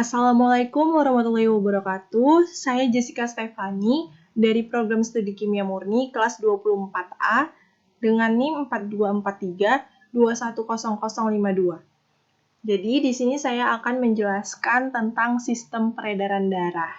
Assalamualaikum warahmatullahi wabarakatuh. Saya Jessica Stefani dari program studi kimia murni kelas 24A dengan NIM 4243210052. Jadi di sini saya akan menjelaskan tentang sistem peredaran darah.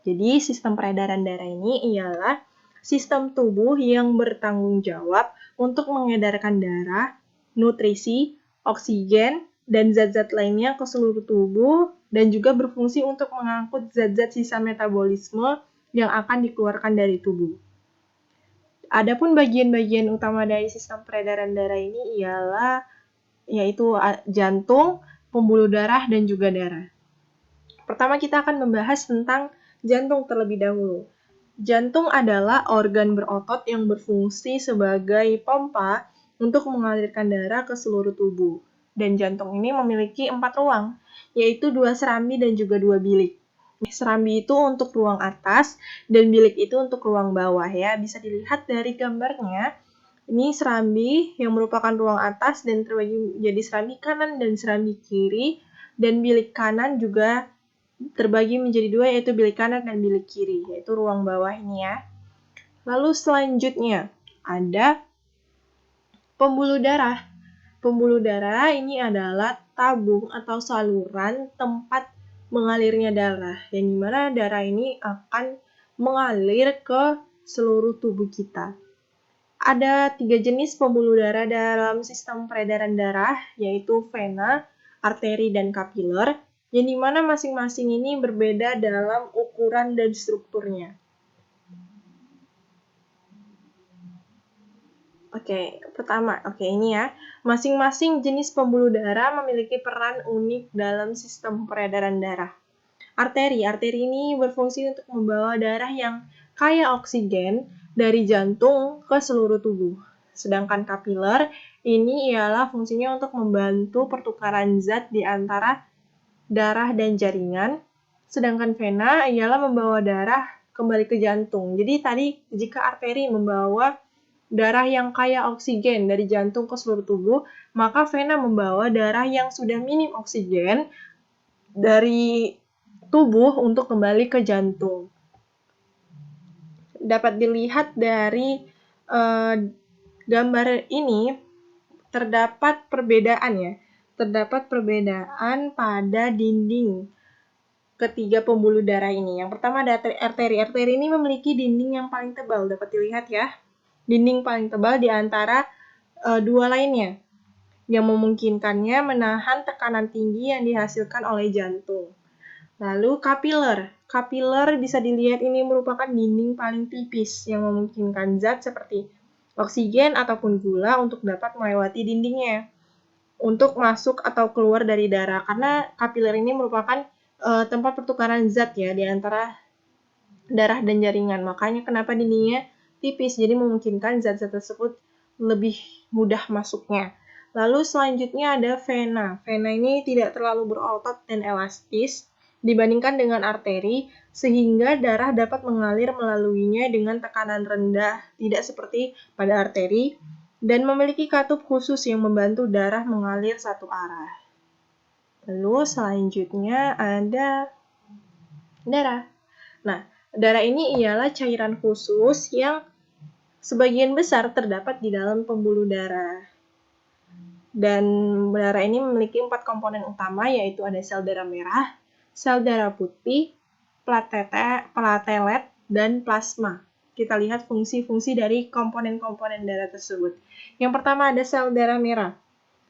Jadi sistem peredaran darah ini ialah sistem tubuh yang bertanggung jawab untuk mengedarkan darah, nutrisi, oksigen, dan zat-zat lainnya ke seluruh tubuh dan juga berfungsi untuk mengangkut zat-zat sisa metabolisme yang akan dikeluarkan dari tubuh. Adapun bagian-bagian utama dari sistem peredaran darah ini yaitu jantung, pembuluh darah, dan juga darah. Pertama kita akan membahas tentang jantung terlebih dahulu. Jantung adalah organ berotot yang berfungsi sebagai pompa untuk mengalirkan darah ke seluruh tubuh. Dan jantung ini memiliki 4 ruang, yaitu 2 serambi dan juga 2 bilik. Serambi itu untuk ruang atas dan bilik itu untuk ruang bawah ya. Bisa dilihat dari gambarnya. Ini serambi yang merupakan ruang atas dan terbagi menjadi serambi kanan dan serambi kiri. Dan bilik kanan juga terbagi menjadi 2, yaitu bilik kanan dan bilik kiri, yaitu ruang bawah ini ya. Lalu selanjutnya ada pembuluh darah. Pembuluh darah ini adalah tabung atau saluran tempat mengalirnya darah, yang dimana darah ini akan mengalir ke seluruh tubuh kita. Ada 3 jenis pembuluh darah dalam sistem peredaran darah, yaitu vena, arteri, dan kapiler, yang dimana masing-masing ini berbeda dalam ukuran dan strukturnya. Ini ya. Masing-masing jenis pembuluh darah memiliki peran unik dalam sistem peredaran darah. Arteri ini berfungsi untuk membawa darah yang kaya oksigen dari jantung ke seluruh tubuh. Sedangkan kapiler ini ialah fungsinya untuk membantu pertukaran zat di antara darah dan jaringan. Sedangkan vena ialah membawa darah kembali ke jantung. Jadi tadi jika arteri membawa darah yang kaya oksigen dari jantung ke seluruh tubuh, maka vena membawa darah yang sudah minim oksigen dari tubuh untuk kembali ke jantung. Dapat dilihat dari gambar ini terdapat perbedaan ya. Terdapat perbedaan pada dinding ketiga pembuluh darah ini. Yang pertama ada arteri. Arteri ini memiliki dinding yang paling tebal, dapat dilihat ya. Dinding paling tebal di antara dua lainnya, yang memungkinkannya menahan tekanan tinggi yang dihasilkan oleh jantung. Lalu kapiler bisa dilihat ini merupakan dinding paling tipis yang memungkinkan zat seperti oksigen ataupun gula untuk dapat melewati dindingnya untuk masuk atau keluar dari darah, karena kapiler ini merupakan tempat pertukaran zat ya di antara darah dan jaringan. Makanya kenapa dindingnya tipis, jadi memungkinkan zat-zat tersebut lebih mudah masuknya. Lalu selanjutnya ada vena. Vena ini tidak terlalu berotot dan elastis dibandingkan dengan arteri, sehingga darah dapat mengalir melaluinya dengan tekanan rendah, tidak seperti pada arteri, dan memiliki katup khusus yang membantu darah mengalir satu arah. Lalu selanjutnya ada darah. Nah, darah ini ialah cairan khusus yang sebagian besar terdapat di dalam pembuluh darah. Dan darah ini memiliki 4 komponen utama, yaitu ada sel darah merah, sel darah putih, platelet, dan plasma. Kita lihat fungsi-fungsi dari komponen-komponen darah tersebut. Yang pertama ada sel darah merah.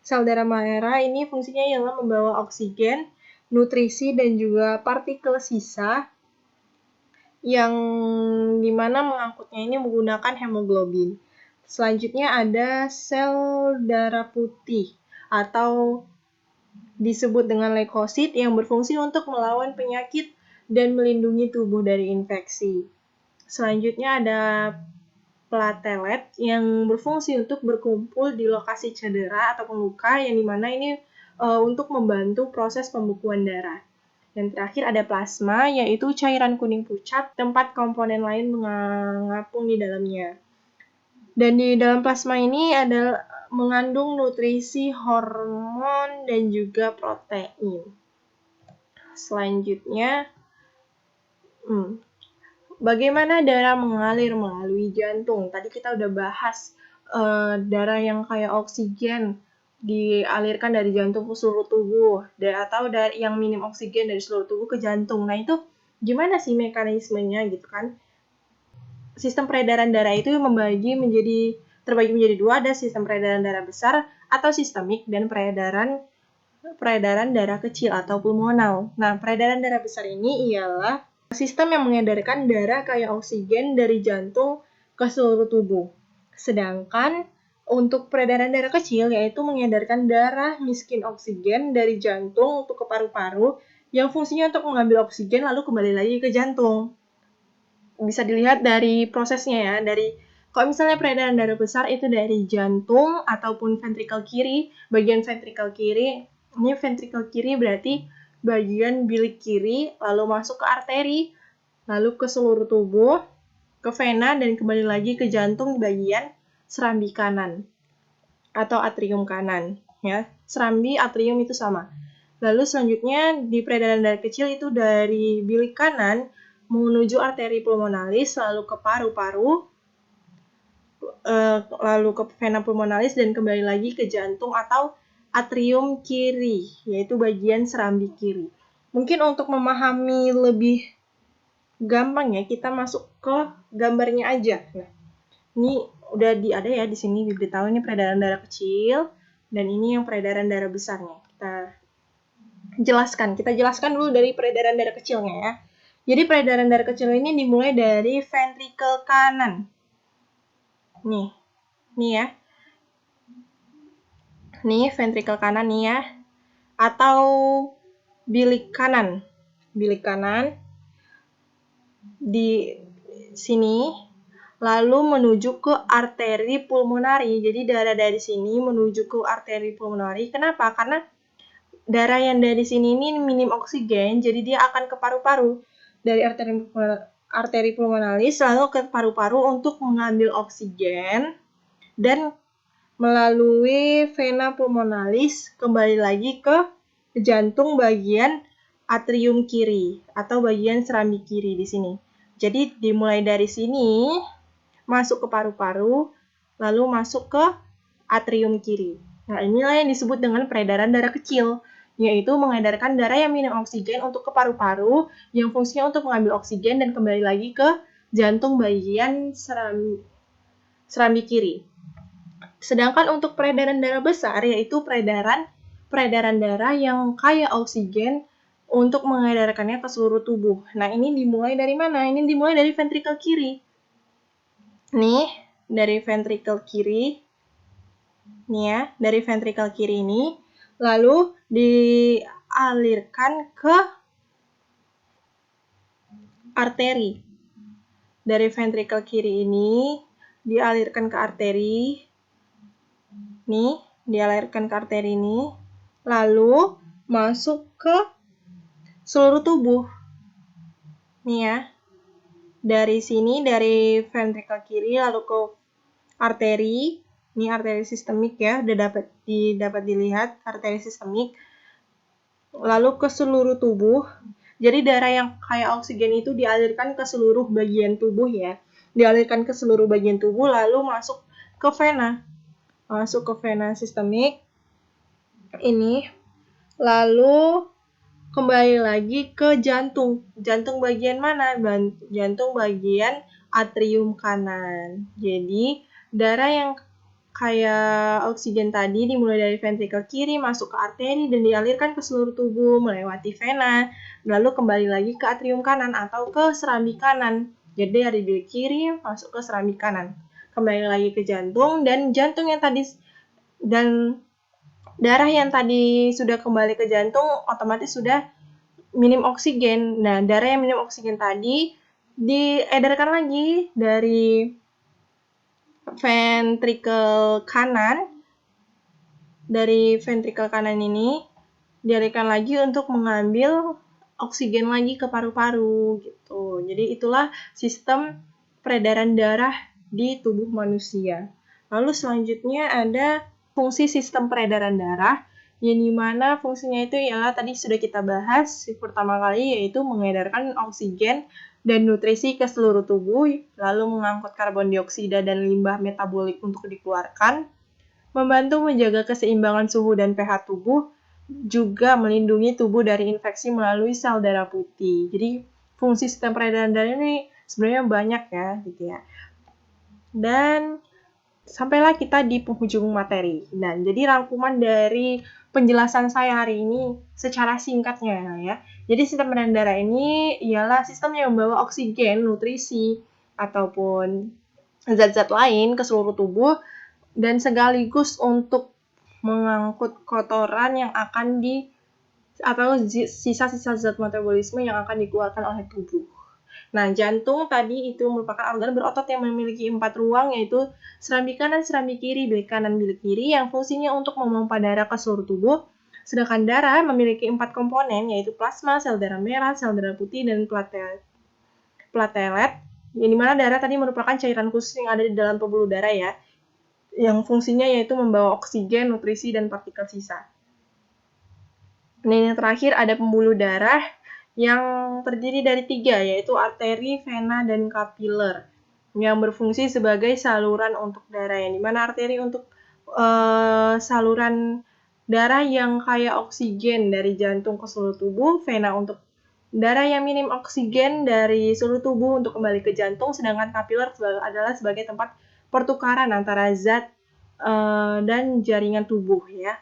Sel darah merah ini fungsinya ialah membawa oksigen, nutrisi, dan juga partikel sisa yang dimana mengangkutnya ini menggunakan hemoglobin. Selanjutnya ada sel darah putih atau disebut dengan leukosit yang berfungsi untuk melawan penyakit dan melindungi tubuh dari infeksi. Selanjutnya ada platelet yang berfungsi untuk berkumpul di lokasi cedera ataupun luka, yang dimana ini untuk membantu proses pembekuan darah. Dan terakhir ada plasma, yaitu cairan kuning pucat, tempat komponen lain mengapung di dalamnya. Dan di dalam plasma ini ada mengandung nutrisi, hormon, dan juga protein. selanjutnya, bagaimana darah mengalir melalui jantung? Tadi kita udah bahas darah yang kayak oksigen dialirkan dari jantung ke seluruh tubuh, atau dari yang minim oksigen dari seluruh tubuh ke jantung. Nah, itu gimana sih mekanismenya gitu kan? Sistem peredaran darah itu terbagi menjadi dua, ada sistem peredaran darah besar atau sistemik dan peredaran darah kecil atau pulmonal. Nah, peredaran darah besar ini ialah sistem yang mengedarkan darah kaya oksigen dari jantung ke seluruh tubuh. Sedangkan untuk peredaran darah kecil yaitu mengedarkan darah miskin oksigen dari jantung untuk ke paru-paru yang fungsinya untuk mengambil oksigen lalu kembali lagi ke jantung. Bisa dilihat dari prosesnya ya, kalau misalnya peredaran darah besar itu dari jantung ataupun ventrikel kiri, bagian ventrikel kiri, ini ventrikel kiri berarti bagian bilik kiri, lalu masuk ke arteri, lalu ke seluruh tubuh, ke vena, dan kembali lagi ke jantung di bagian serambi kanan atau atrium kanan. Ya, serambi, atrium itu sama. Lalu selanjutnya di peredaran darah kecil itu dari bilik kanan menuju arteri pulmonalis, lalu ke paru-paru, lalu ke vena pulmonalis, dan kembali lagi ke jantung atau atrium kiri, yaitu bagian serambi kiri. Mungkin untuk memahami lebih gampang ya, kita masuk ke gambarnya aja. Nah, ini udah ada ya di sini diberitahu ini peredaran darah kecil, dan ini yang peredaran darah besarnya. Kita jelaskan dulu dari peredaran darah kecilnya ya. Jadi peredaran darah kecil ini dimulai dari ventrikel kanan. Nih ya. Nih ventrikel kanan nih ya. Atau bilik kanan. Bilik kanan di sini lalu menuju ke arteri pulmonari. Jadi darah dari sini menuju ke arteri pulmonari. Kenapa? Karena darah yang dari sini ini minim oksigen, jadi dia akan ke paru-paru. Dari arteri pulmonalis lalu ke paru-paru untuk mengambil oksigen, dan melalui vena pulmonalis kembali lagi ke jantung bagian atrium kiri atau bagian serambi kiri di sini. Jadi dimulai dari sini masuk ke paru-paru lalu masuk ke atrium kiri. Nah, inilah yang disebut dengan peredaran darah kecil, yaitu mengedarkan darah yang minim oksigen untuk ke paru-paru yang fungsinya untuk mengambil oksigen dan kembali lagi ke jantung bagian serambi kiri. Sedangkan untuk peredaran darah besar yaitu peredaran darah yang kaya oksigen untuk mengedarkannya ke seluruh tubuh. Nah, ini dimulai dari mana? Ini dimulai dari ventrikel kiri. Nih, dari ventrikel kiri. Nih ya, dari ventrikel kiri ini lalu dialirkan ke arteri. Dari ventrikel kiri ini dialirkan ke arteri. Nih, dialirkan ke arteri ini. Lalu masuk ke seluruh tubuh. Nih ya. Dari sini, dari ventrikel kiri lalu ke arteri. Ini arteri sistemik ya, udah dapat dilihat arteri sistemik. Lalu ke seluruh tubuh. Jadi darah yang kaya oksigen itu dialirkan ke seluruh bagian tubuh ya. Dialirkan ke seluruh bagian tubuh lalu masuk ke vena. Masuk ke vena sistemik. Ini. Lalu kembali lagi ke jantung. Jantung bagian mana? Jantung bagian atrium kanan. Jadi darah yang kayak oksigen tadi dimulai dari ventrikel kiri masuk ke arteri dan dialirkan ke seluruh tubuh melewati vena, lalu kembali lagi ke atrium kanan atau ke serambi kanan. Jadi dari bilik kiri masuk ke serambi kanan, kembali lagi ke jantung, dan darah yang tadi sudah kembali ke jantung otomatis sudah minim oksigen. Nah, darah yang minim oksigen tadi diedarkan lagi dari ventrikel kanan. Dari ventrikel kanan ini dialirkan lagi untuk mengambil oksigen lagi ke paru-paru gitu. Jadi itulah sistem peredaran darah di tubuh manusia. Lalu selanjutnya ada fungsi sistem peredaran darah, yang dimana fungsinya itu ialah tadi sudah kita bahas pertama kali, yaitu mengedarkan oksigen dan nutrisi ke seluruh tubuh, lalu mengangkut karbon dioksida dan limbah metabolik untuk dikeluarkan, membantu menjaga keseimbangan suhu dan pH tubuh, juga melindungi tubuh dari infeksi melalui sel darah putih. Jadi fungsi sistem peredaran darah ini sebenarnya banyak ya, gitu ya. Dan sampailah kita di penghujung materi. Dan jadi rangkuman dari penjelasan saya hari ini secara singkatnya ya. Jadi sistem peredaran darah ini ialah sistem yang membawa oksigen, nutrisi, ataupun zat-zat lain ke seluruh tubuh dan sekaligus untuk mengangkut kotoran yang akan atau sisa-sisa zat metabolisme yang akan dikeluarkan oleh tubuh. Nah, jantung tadi itu merupakan organ berotot yang memiliki 4 ruang, yaitu serambi kanan, serambi kiri, bilik kanan, bilik kiri, yang fungsinya untuk memompa darah ke seluruh tubuh. Sedangkan darah memiliki 4 komponen, yaitu plasma, sel darah merah, sel darah putih, dan platelet. Yang dimana darah tadi merupakan cairan khusus yang ada di dalam pembuluh darah ya, yang fungsinya yaitu membawa oksigen, nutrisi, dan partikel sisa. Nah, yang terakhir ada pembuluh darah yang terdiri dari 3, yaitu arteri, vena, dan kapiler, yang berfungsi sebagai saluran untuk darah, yang dimana arteri untuk saluran darah yang kaya oksigen dari jantung ke seluruh tubuh, vena untuk darah yang minim oksigen dari seluruh tubuh untuk kembali ke jantung, sedangkan kapiler adalah sebagai tempat pertukaran antara zat dan jaringan tubuh ya.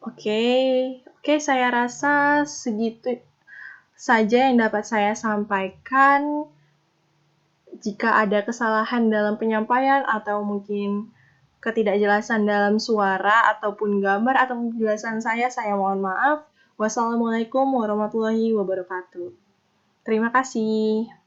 Oke, saya rasa segitu saja yang dapat saya sampaikan. Jika ada kesalahan dalam penyampaian atau mungkin ketidakjelasan dalam suara ataupun gambar atau penjelasan saya mohon maaf. Wassalamualaikum warahmatullahi wabarakatuh. Terima kasih.